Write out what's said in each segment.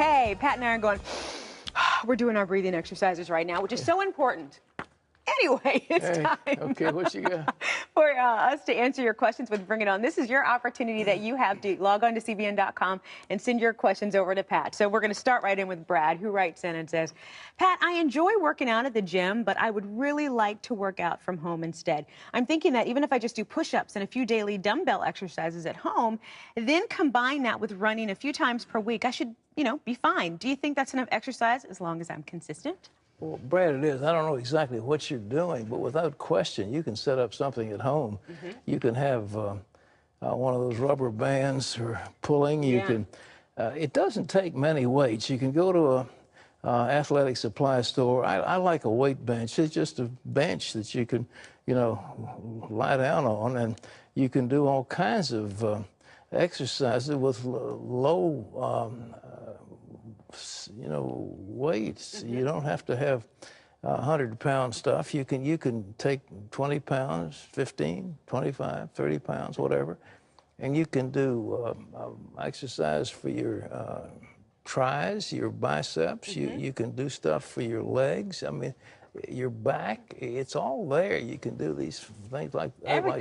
Okay, Pat and I are going, we're doing our breathing exercises right now, which is so important. Anyway, it's time. Okay, what you got? For us to answer your questions with Bring It On. This is your opportunity that you have to log on to CBN.com and send your questions over to Pat. So we're going to start right in with Brad, who writes in and says, Pat, I enjoy working out at the gym, but I would really like to work out from home instead. I'm thinking that even if I just do push-ups and a few daily dumbbell exercises at home, then combine that with running a few times per week, I should, be fine. Do you think that's enough exercise as long as I'm consistent? Well, Brad, it is. I don't know exactly what you're doing, but without question, you can set up something at home. You can have one of those rubber bands for pulling. You can. It doesn't take many weights. You can go to a athletic supply store. I like a weight bench. It's just a bench that you can, lie down on, and you can do all kinds of exercises with low weights. You don't have to have 100-pound stuff. You can take 20 pounds, 15, 25, 30 pounds, whatever, and you can do exercise for your tries, your biceps. You can do stuff for your legs. I mean, your back. It's all there. You can do these things like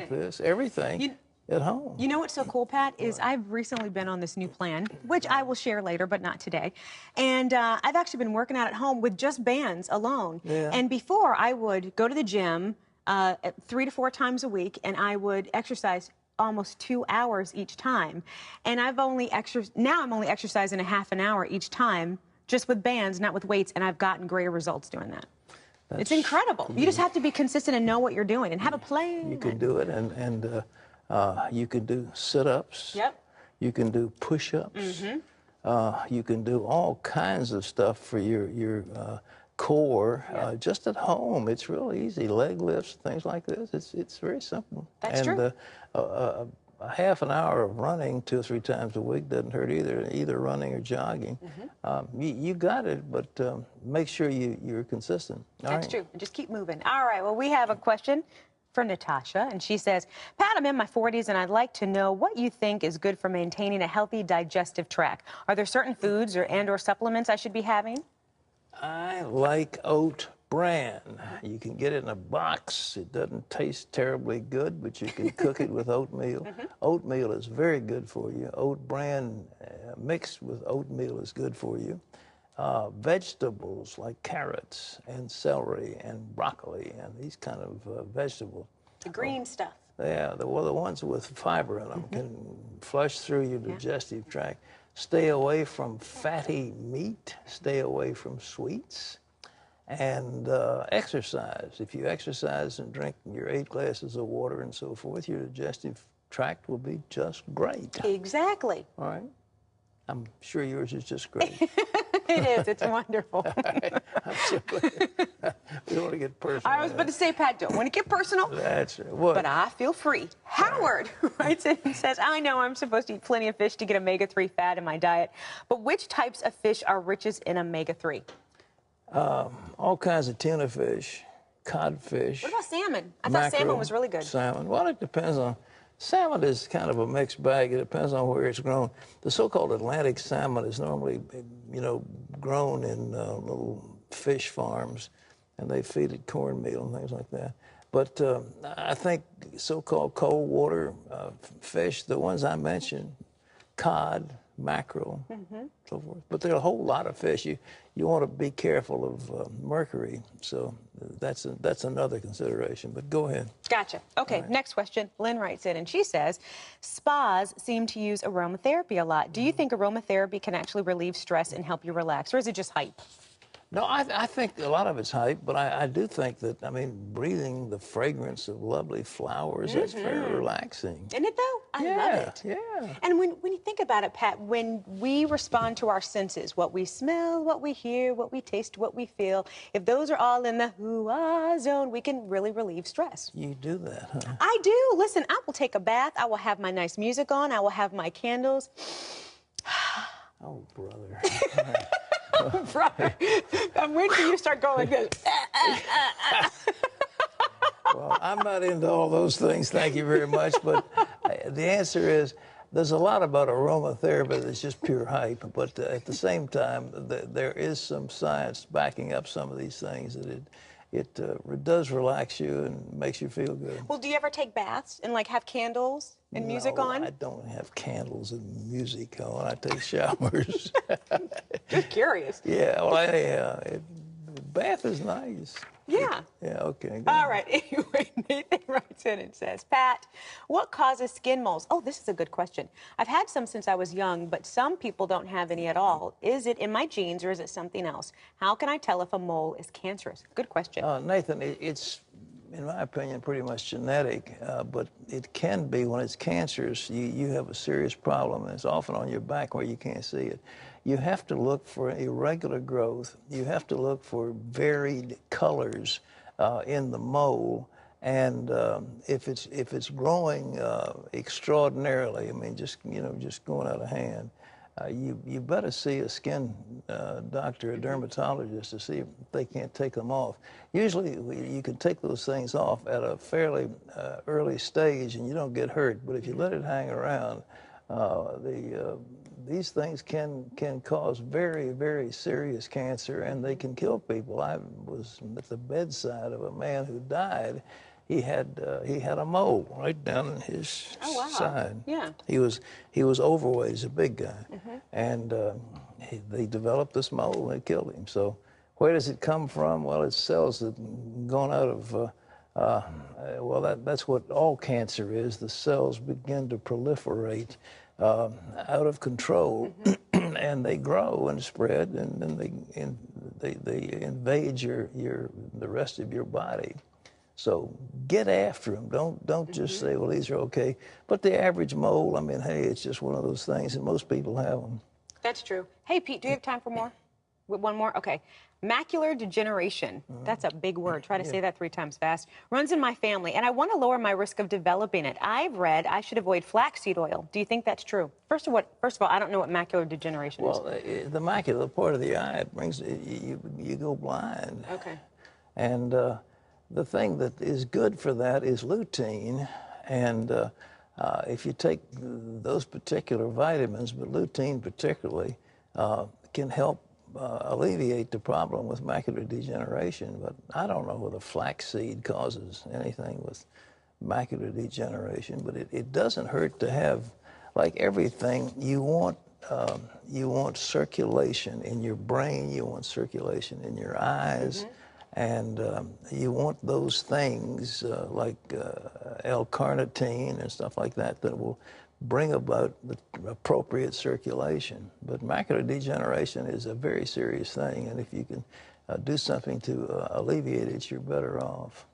this. Everything. At home. You know what's so cool, Pat, is I've recently been on this new plan, which I will share later, but not today. And I've actually been working out at home with just bands alone. And before, I would go to the gym 3 to 4 times a week, and I would exercise almost 2 hours each time. And now I'm only exercising a half an hour each time, just with bands, not with weights, and I've gotten greater results doing that. It's incredible. You just have to be consistent and know what you're doing and have a plan. You can do it, and you can do sit-ups. You can do push-ups. You can do all kinds of stuff for your core just at home. It's real easy. Leg lifts, things like this. It's very simple. That's true. A half an hour of running 2 or 3 times a week doesn't hurt either running or jogging. You got it, but make sure you're consistent. That's true. And just keep moving. All right. Well, we have a question for Natasha, and she says, Pat, I'm in my 40s, and I'd like to know what you think is good for maintaining a healthy digestive tract. Are there certain foods and/or supplements I should be having? I like Oat Bran. You can get it in a box. It doesn't taste terribly good, but you can cook it with oatmeal. Oatmeal is very good for you. Oat Bran mixed with oatmeal is good for you. Vegetables like carrots and celery and broccoli and these kind of vegetables. The green stuff. Yeah, the ones with fiber in them can flush through your digestive tract. Stay away from fatty meat. Stay away from sweets. And exercise. If you exercise and drink your 8 glasses of water and so forth, your digestive tract will be just great. Exactly. All right? I'm sure yours is just great. It is. It's wonderful. I'm sure. We don't want to get personal. I was about to say, Pat, don't want to get personal. That's right. What? But I feel free. Howard writes in and says, I know I'm supposed to eat plenty of fish to get omega-3 fat in my diet, but which types of fish are richest in omega-3? All kinds of tuna fish, codfish. What about salmon? I thought salmon was really good. Salmon. Well, it depends on. Salmon is kind of a mixed bag. It depends on where it's grown. The so-called Atlantic salmon is normally, grown in little fish farms, and they feed it cornmeal and things like that. But I think so-called cold water fish, the ones I mentioned, cod, mackerel, so forth. But there are a whole lot of fish. You want to be careful of mercury, so that's another consideration. But go ahead. Gotcha. Okay, next question. Lynn writes in, and she says, spas seem to use aromatherapy a lot. Do you think aromatherapy can actually relieve stress and help you relax, or is it just hype? No, I think a lot of it's hype, but I do think that, breathing the fragrance of lovely flowers, that's very relaxing. Isn't it, though? I love it. Yeah. And when you think about it, Pat, when we respond to our senses, what we smell, what we hear, what we taste, what we feel, if those are all in the hoo-ah zone, we can really relieve stress. You do that, huh? I do. Listen, I will take a bath. I will have my nice music on. I will have my candles. Oh, brother. Brother, I'm waiting for you to start going good. Well, I'm not into all those things, thank you very much, but the answer is there's a lot about aromatherapy that's just pure hype, but at the same time, there is some science backing up some of these things that it does relax you and makes you feel good. Well, do you ever take baths and like have candles and music on? I don't have candles and music on. I take showers. Just curious. Yeah, well, bath is nice. Yeah. Yeah, okay. All right. Anyway, Nathan writes in and says, Pat, what causes skin moles? Oh, this is a good question. I've had some since I was young, but some people don't have any at all. Is it in my genes or is it something else? How can I tell if a mole is cancerous? Good question. Nathan, it's, in my opinion, pretty much genetic, but it can be when it's cancerous. You have a serious problem, and it's often on your back where you can't see it. You have to look for irregular growth. You have to look for varied colors in the mole, and if it's growing extraordinarily, I mean, just going out of hand, you better see a skin doctor, a dermatologist, to see if they can't take them off. Usually, you can take those things off at a fairly early stage, and you don't get hurt. But if you let it hang around, these things can cause very, very serious cancer, and they can kill people. I was at the bedside of a man who died. He had a mole right down in his side. Yeah. He was overweight. He's a big guy, and they developed this mole and it killed him. So where does it come from? Well, it's cells that gone out of. Well, that's what all cancer is. The cells begin to proliferate out of control, and they grow and spread, and then they invade the rest of your body. So get after them. Don't just say, well, these are okay. But the average mole, I mean, hey, it's just one of those things, and most people have them. That's true. Hey, Pete, do you have time for more? One more? Okay. Macular degeneration. That's a big word. Try to say that 3 times fast. Runs in my family, and I want to lower my risk of developing it. I've read I should avoid flaxseed oil. Do you think that's true? First of all, I don't know what macular degeneration is. Well, the macula, part of the eye, it brings you go blind. Okay. And the thing that is good for that is lutein, and if you take those particular vitamins, but lutein particularly, can help alleviate the problem with macular degeneration. But I don't know whether flaxseed causes anything with macular degeneration, but it doesn't hurt to have, like everything, you want circulation in your brain, you want circulation in your eyes, and you want those things like L-carnitine and stuff like that that will bring about the appropriate circulation. But macular degeneration is a very serious thing, and if you can do something to alleviate it, you're better off.